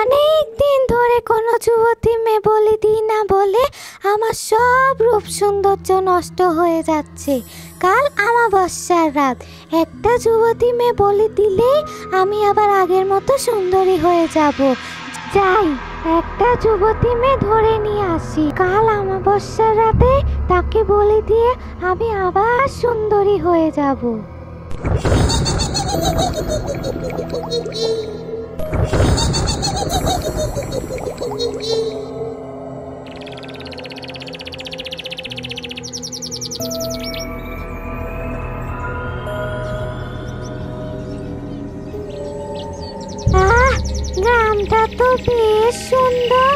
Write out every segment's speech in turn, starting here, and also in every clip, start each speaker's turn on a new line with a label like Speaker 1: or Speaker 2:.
Speaker 1: অনেক দিন ধরে কোনো যুবতী মেয়ে বলি দিই না বলে আমার সব রূপ সৌন্দর্য নষ্ট হয়ে যাচ্ছে। কাল অমাবস্যার রাত, একটা যুবতী মেয়ে বলি দিলেই আমি আবার আগের মতো সুন্দরী হয়ে যাব। যাই, একটা যুবতী মেয়ে ধরে নিয়ে আসি। কাল অমাবস্যার রাতে তাকে বলি দিয়ে আমি আবার সুন্দরী হয়ে যাব। গ্রামটা তো বেশ সুন্দর,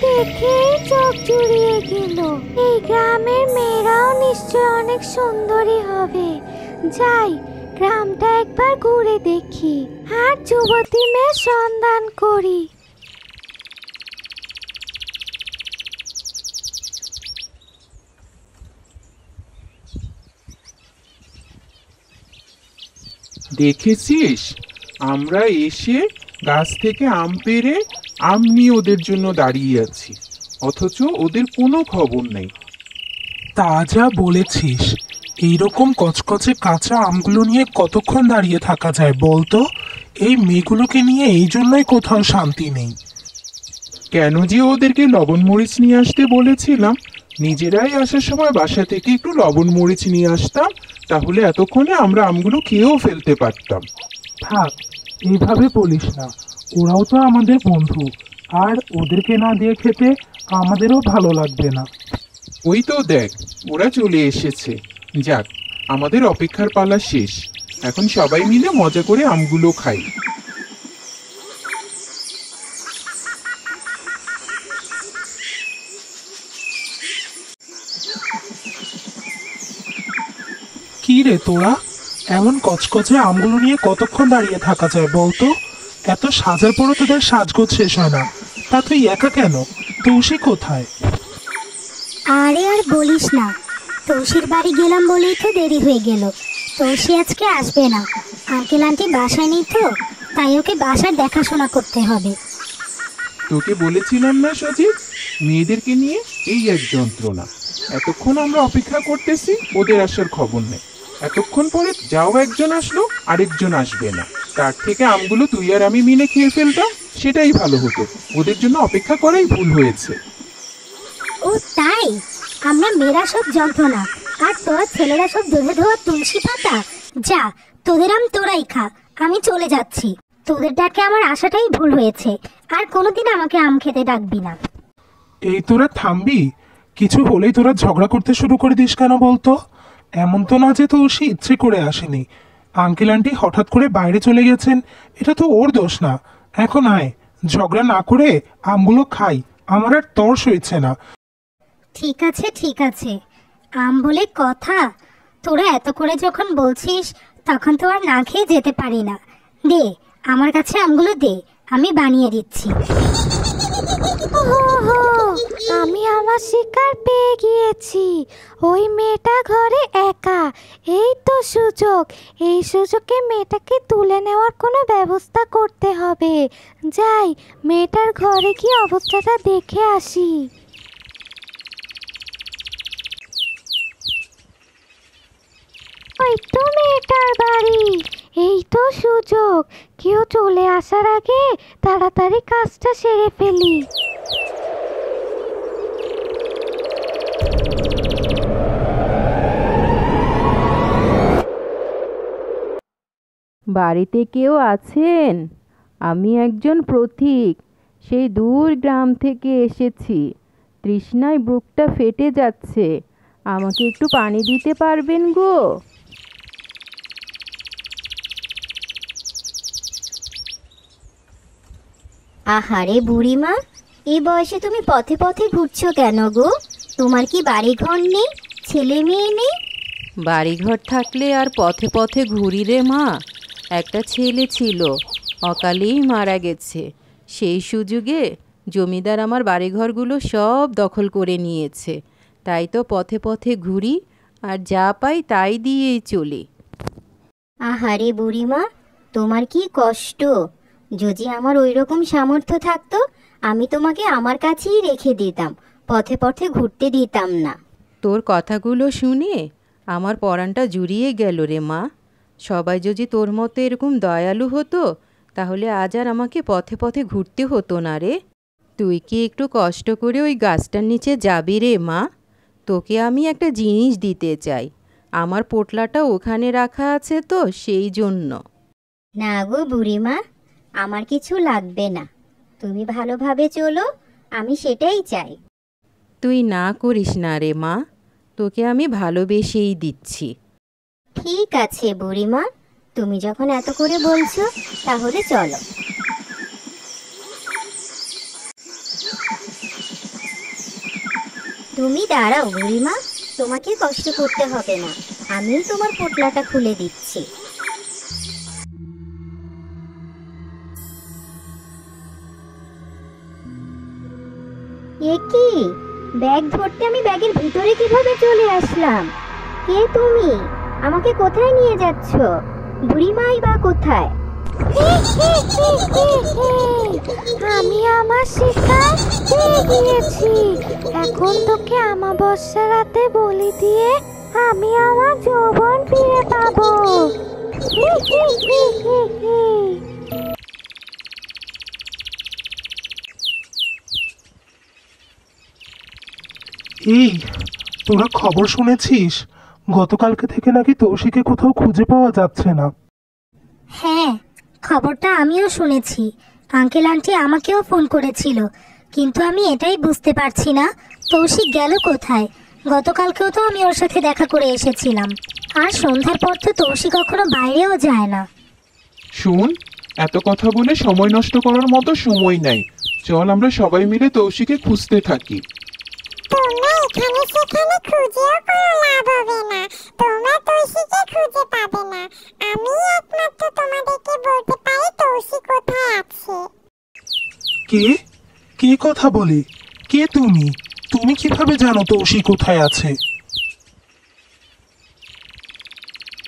Speaker 1: দেখেই চোখ জুড়িয়ে গেল। এই গ্রামের মেয়েরাও নিশ্চয় অনেক সুন্দরী হবে। যাই, গ্রামটা একবার ঘুরে দেখি আর যুবতী মেয়ে সন্ধান করি।
Speaker 2: দেখেছিস, আমরা এসে গাছ থেকে আম পেড়ে আম নিয়ে ওদের জন্য দাঁড়িয়ে আছি, অথচ ওদের কোনো খবর নেই।
Speaker 3: তা যা বলেছিস, এইরকম কচকচে কাঁচা আমগুলো নিয়ে কতক্ষণ দাঁড়িয়ে থাকা যায় বলতো? এই মেয়েগুলোকে নিয়ে এই জন্যই কোথাও শান্তি নেই।
Speaker 2: কেন যে ওদেরকে লবণ মরিচ নিয়ে আসতে বলেছিলাম, নিজেরাই আসার সময় বাসা থেকে একটু লবণ মরিচ নিয়ে আসতাম, তাহলে এতক্ষণে আমরা আমগুলো খেয়েও ফেলতে পারতাম।
Speaker 3: থাক, এইভাবে বলিস না, ওরাও তো আমাদের বন্ধু, আর ওদেরকে না দিয়ে খেতে আমাদেরও ভালো লাগবে না।
Speaker 2: ওই তো দেখ, ওরা চলে এসেছে। যাক, আমাদের অপেক্ষার পালা শেষ। এখন সবাই মিলে মজা করে আমগুলো খাই।
Speaker 3: কি রে তোরা, এমন কচকচে আমগুলো নিয়ে কতক্ষণ দাঁড়িয়ে থাকা যায় বলতো? এত সাজার পরও তোদের সাজগোজ শেষ হয় না। তা তুই একা কেন? তুলসী কোথায়?
Speaker 1: আরে আর বলিস না, তুলসীর বাড়ি গেলাম বলেই তো দেরি হয়ে গেল। তুলসী আজকে আসবে না, আঙ্কেল আন্টি বাসায় নেই তো, তাই ওকে বাসার দেখাশোনা করতে হবে।
Speaker 2: তোকে বলেছিলাম না সজীব, মেয়েদেরকে নিয়ে এই এক যন্ত্রণা। এতক্ষণ আমরা অপেক্ষা করতেছি, ওদের আসার খবর নেই। এতক্ষণ পরে যাও একজন আসলো, আরেকজন আসবে না। তার থেকে আমগুলো তুই আর আমি মিলে খেয়ে ফেলতাম, সেটাই ভালো হতো। ওদের জন্য অপেক্ষা করাই ভুল হয়েছে।
Speaker 1: ও তাই? আমরা মেয়েরা সব যন্ত্রণা, আর তোরা ছেলেরা সব দুধে ধোয়া তুলসী পাতা। যা, তোদের আম তোরাই খা, আমি চলে যাচ্ছি। তোদের ডাকে আমার আশাটাই ভুল হয়েছে, আর কোনোদিন আমাকে আম খেতে ডাকবি না।
Speaker 3: এই তোরা থামবি? কিছু হলেই তোরা ঝগড়া করতে শুরু করে দিস কেন বলতো? এমন তো না যে তুলসী ইচ্ছে করে আসেনি। আঙ্কেল আন্টি হঠাৎ করে বাইরে চলে গেছেন, এটা তো ওর দোষ না। এখন আয়, ঝগড়া না করে আমগুলো খাই, আমার আর তর সইছে না।
Speaker 1: ঠিক আছে ঠিক আছে, আম বলে কথা। তোরা এত করে যখন বলছিস, তখন তো আর না খেয়ে যেতে পারি না। দে, আমার কাছে আমগুলো দে, আমি বানিয়ে দিচ্ছি। আমি আমার শিকার পেয়ে গিয়েছি। ওই মেয়েটা ঘরে একা, এই তো সুযোগ। এই সুযোগে মেয়েটাকে তুলে নেওয়ার কোনো ব্যবস্থা করতে হবে। যাই, মেয়েটার ঘরে কি অবস্থাটা দেখে আসি। ওই তো মেয়েটার বাড়ি, এই তো সুযোগ। কেউ চলে আসার আগে তাড়াতাড়ি কাজটা সেরে ফেলি।
Speaker 4: বাড়িতে কেউ আছেন? আমি একজন প্রতীক, সেই দূর গ্রাম থেকে এসেছি। তৃষ্ণায় বুকটা ফেটে যাচ্ছে, আমাকে একটু পানি দিতে পারবেন গো?
Speaker 1: আহারে বুড়িমা, এই বয়সে তুমি পথে পথে ঘুরছো কেন গো? তোমার কি বাড়ি ঘর নেই, ছেলে মেয়ে নেই?
Speaker 4: বাড়িঘর থাকলে আর পথে পথে ঘুরি রে মা। একটা ছেলে ছিল, অকালেই মারা গেছে। সেই সুযোগে জমিদার আমার বাড়িঘরগুলো সব দখল করে নিয়েছে। তাই তো পথে পথে ঘুরি, আর যা পাই তাই দিয়েই চলি।
Speaker 1: আহারে বুড়িমা, তোমার কি কষ্ট।
Speaker 5: যদি আমার ওই রকম সামর্থ্য থাকতো আমি তোমাকে আমার কাছেই রেখে দিতাম, পথে পথে ঘুরতে দিতাম না।
Speaker 4: তোর কথাগুলো শুনে আমার পরাণটা জুড়িয়ে গেল রে মা। সবাই যদি তোর মতো এরকম দয়ালু হতো তাহলে আজ আর আমাকে পথে পথে ঘুরতে হতো না রে। তুই কি একটু কষ্ট করে ওই গাছটার নিচে যাবি রে মা? তোকে আমি একটা জিনিস দিতে চাই। আমার পোটলাটা ওখানে রাখা আছে তো সেই জন্য।
Speaker 5: না গো বুড়িমা, আমার কিছু লাগবে না, তুমি ভালোভাবে চলো, আমি সেটাই চাই।
Speaker 4: তুই না করিস না রে মা, তোকে আমি ভালোবেসেই দিচ্ছি।
Speaker 5: ঠিক আছে বুড়িমা, তুমি যখন এত করে বলছো তাহলে চলো। তুমি দাঁড়াও বুড়িমা, তোমাকে কষ্ট করতে হবে না, আমি তোমার পোটলাটা খুলে দিচ্ছি। এ কি, ব্যাগ ধরতে আমি ব্যাগের ভিতরে কিভাবে চলে আসলাম? কে তুমি? আমাকে কোথায় নিয়ে যাচ্ছ? বুড়িমাই বা কোথায়?
Speaker 1: আমি আমার শিকার পেয়ে গিয়েছি। এখন তোকে আমাবস্যা রাতে বলি দিয়ে আমি আমার যৌবন ফিরে পাবো।
Speaker 3: এই, তোরা খবর শুনেছিস? গতকালকে থেকে নাকি তৌশিকে কোথাও খুঁজে পাওয়া যাচ্ছে না।
Speaker 6: হ্যাঁ, খবরটা আমিও শুনেছি। আঙ্কেল আন্টি আমাকেও ফোন করেছিল, কিন্তু আমি এটাই বুঝতে পারছি না তৌশিক গেল কোথায়। গতকালকেও তো আমি ওর সাথে দেখা করে এসেছিলাম, আর সন্ধ্যার পর তো তৌশিক কখনো বাইরেও যায় না।
Speaker 2: শোন, এত কথা বলে সময় নষ্ট করার মতো সময় নাই। চল আমরা সবাই মিলে তৌশিকে খুঁজতে থাকি।
Speaker 1: তোমরা এখানে সেখানে খুঁজেও কোনো লাভ হবে না, তোমরা তৌশিকে খুঁজে পাবে না। আমি একমাত্র তোমাদেরকে বলতে পারি তৌশিক কোথায় আছে।
Speaker 3: কে কে কথা বলে? কে তুমি? তুমি কিভাবে জানো তৌশিক কোথায় আছে?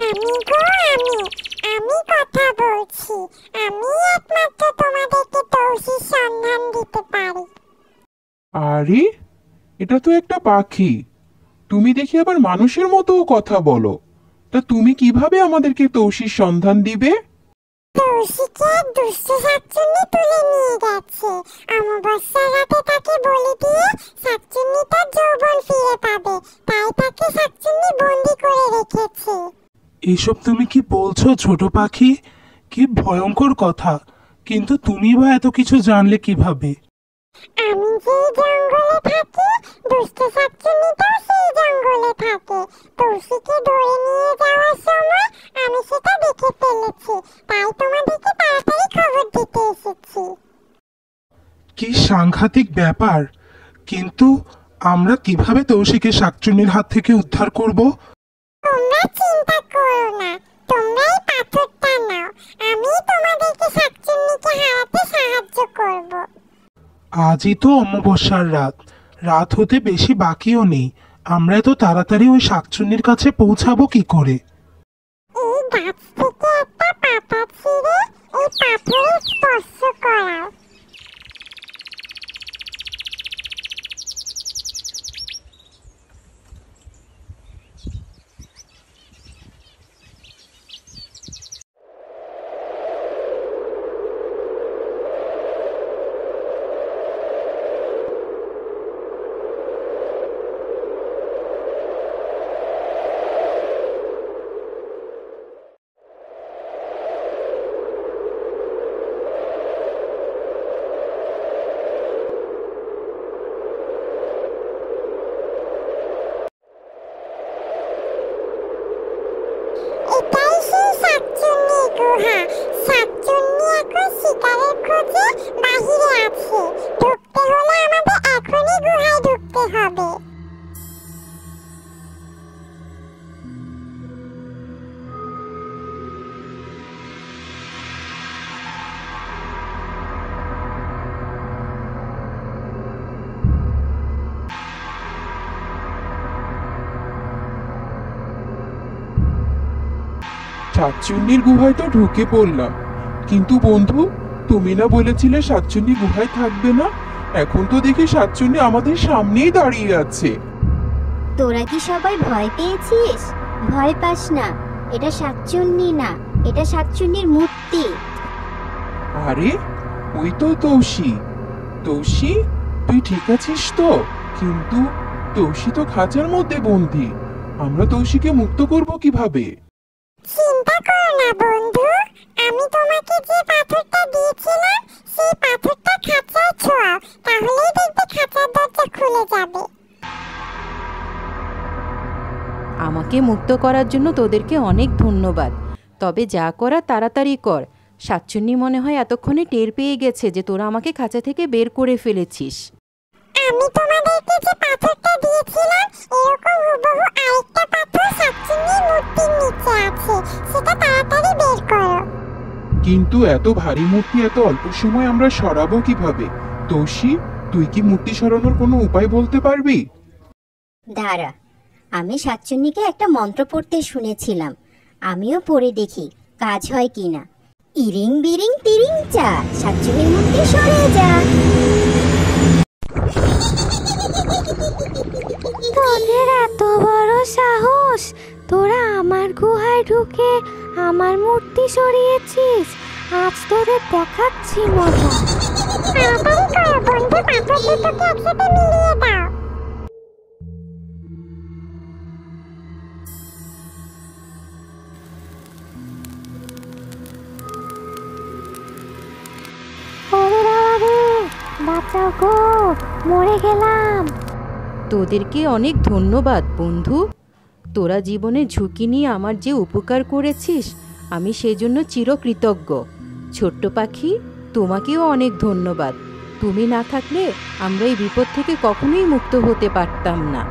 Speaker 1: আমি গো আমি কথা বলছি। আমি একমাত্র তোমাদেরকে তৌশিক সন্ধান দিতে পারি।
Speaker 2: আরে, এটা তো একটা পাখি। তুমি দেখি আবার মানুষের মতোও কথা বলো। তা তুমি কিভাবে আমাদেরকে তৌশির সন্ধান দিবে?
Speaker 1: তৌশিকে এক দুষ্ট শাকচুন্নি তুলে নিয়ে গেছে। অমাবস্যার রাতে তাকে বলে দিয়ে শাকচুন্নি তার যৌবন ফিরে পাবে, তাই তাকে শাকচুন্নি বন্দি করে রেখেছে।
Speaker 3: এসব তুমি কি বলছো ছোট পাখি? কি ভয়ঙ্কর কথা! কিন্তু তুমি বা এত কিছু জানলে কিভাবে?
Speaker 1: আমি যেই জঙ্গলে থাকি, দুষ্ট শাকচুন্নিটাও সেই জঙ্গলে থাকে। তৌশিকে ধরে নিয়ে যাওয়ার সময় আমি সেটা দেখে ফেলেছি, তাই তোমাদেরকে তাড়াতাড়ি খবর দিতে এসেছি।
Speaker 3: কি সাংঘাতিক ব্যাপার! কিন্তু আমরা কিভাবে তৌশিকে শাকচুন্নির হাত থেকে উদ্ধার করব?
Speaker 1: তোমরা চিন্তা করো না, তোমরা এই পাথরটা নাও, আমি তোমাদেরকে শাকচুন্নিকে হারাতে সাহায্য করব।
Speaker 3: আজই তো অমাবস্যার রাত, রাত হতে বেশি বাকিও নেই। আমরা এত তাড়াতাড়ি ওই শাকচুন্নির কাছে পৌঁছাবো কি করে?
Speaker 1: এই গাছ থেকে একটা পাতা ছিঁড়ে এই পাথরে স্পর্শ করাও। এটাই সেই শাকচুন্নির গুহা। শাকচুন্নি এখন শিকারের খোঁজে বাহিরে আছে। ঢুকতে হলে আমাদের এখনই গুহায় ঢুকতে হবে।
Speaker 2: শাকচুন্নির গুহায় তো ঢুকে পড়লাম, কিন্তু বন্ধু, তুমি না বলেছিলে শাকচুন্নি গুহায় থাকবে না? এখন তো দেখি শাকচুন্নি আমাদের সামনেই দাঁড়িয়ে আছে।
Speaker 5: তোরা কি সবাই ভয় পেয়েছিস? ভয় পাস না, এটা শাকচুন্নি না, এটা শাকচুন্নির মূর্তি।
Speaker 2: আরে ওই তো তৌসি। তৌসি, তুই ঠিক আছিস তো? কিন্তু তৌসি তো খাঁচার মধ্যে বন্দি। আমরা তৌসিকে মুক্ত করব কিভাবে?
Speaker 7: চিন্তা করো না বন্ধু, আমি তোমাকে যে পাথরটা দিয়েছিলাম সেই পাথরটা খাঁচায় ছোঁয়াও, তাহলেই দেখবে খাঁচার দরজা খুলে যাবে।
Speaker 4: আমাকে মুক্ত করার জন্য তোদেরকে অনেক ধন্যবাদ। তবে যা করা তাড়াতাড়ি কর। শাকচুন্নি মনে হয় এতক্ষণে টের পেয়ে গেছে যে তোরা আমাকে খাঁচা থেকে বের করে ফেলেছিস।
Speaker 7: আমি তোমাদেরকে যে পাথরটা দিয়েছিলাম এরকম হুবহু আরেকটা পাথর শাকচুন্নির মূর্তির নিচে আছে, সেটা তাড়াতাড়ি বের করো।
Speaker 2: কিন্তু এত ভারী মূর্তি এত অল্প সময় আমরা সরাবো কিভাবে? তৌসি, তুই কি মূর্তি সরানোর কোনো উপায় বলতে পারবি?
Speaker 5: দাঁড়া, আমি শাকচুন্নিকে একটা মন্ত্র পড়তে শুনেছিলাম, আমিও পড়ে দেখি কাজ হয় কিনা। ইরিং বিরিং তিরিং চা, শাকচুন্নির মূর্তি সরে যা।
Speaker 1: তোদের এত বড় সাহস, তোরা আমার গুহায় ঢুকে আমার মূর্তি সরিয়েছিস। আজ তোদের দেখাচ্ছি মজা।
Speaker 7: তাড়াতাড়ি করো বন্ধু, পাথর দুটোকে একসাথে মিলিয়ে দাও।
Speaker 1: ওরে বাবা রে, বাঁচাও গো, মরে গেলাম।
Speaker 4: তোদেরকে অনেক ধন্যবাদ বন্ধু। তোরা জীবনে ঝুঁকি নিয়ে আমার যে উপকার করেছিস, আমি সেজন্য চিরকৃতজ্ঞ। ছোট্ট পাখি, তোমাকেও অনেক ধন্যবাদ। তুমি না থাকলে আমরা এই বিপদ থেকে কখনোই মুক্ত হতে পারতাম না।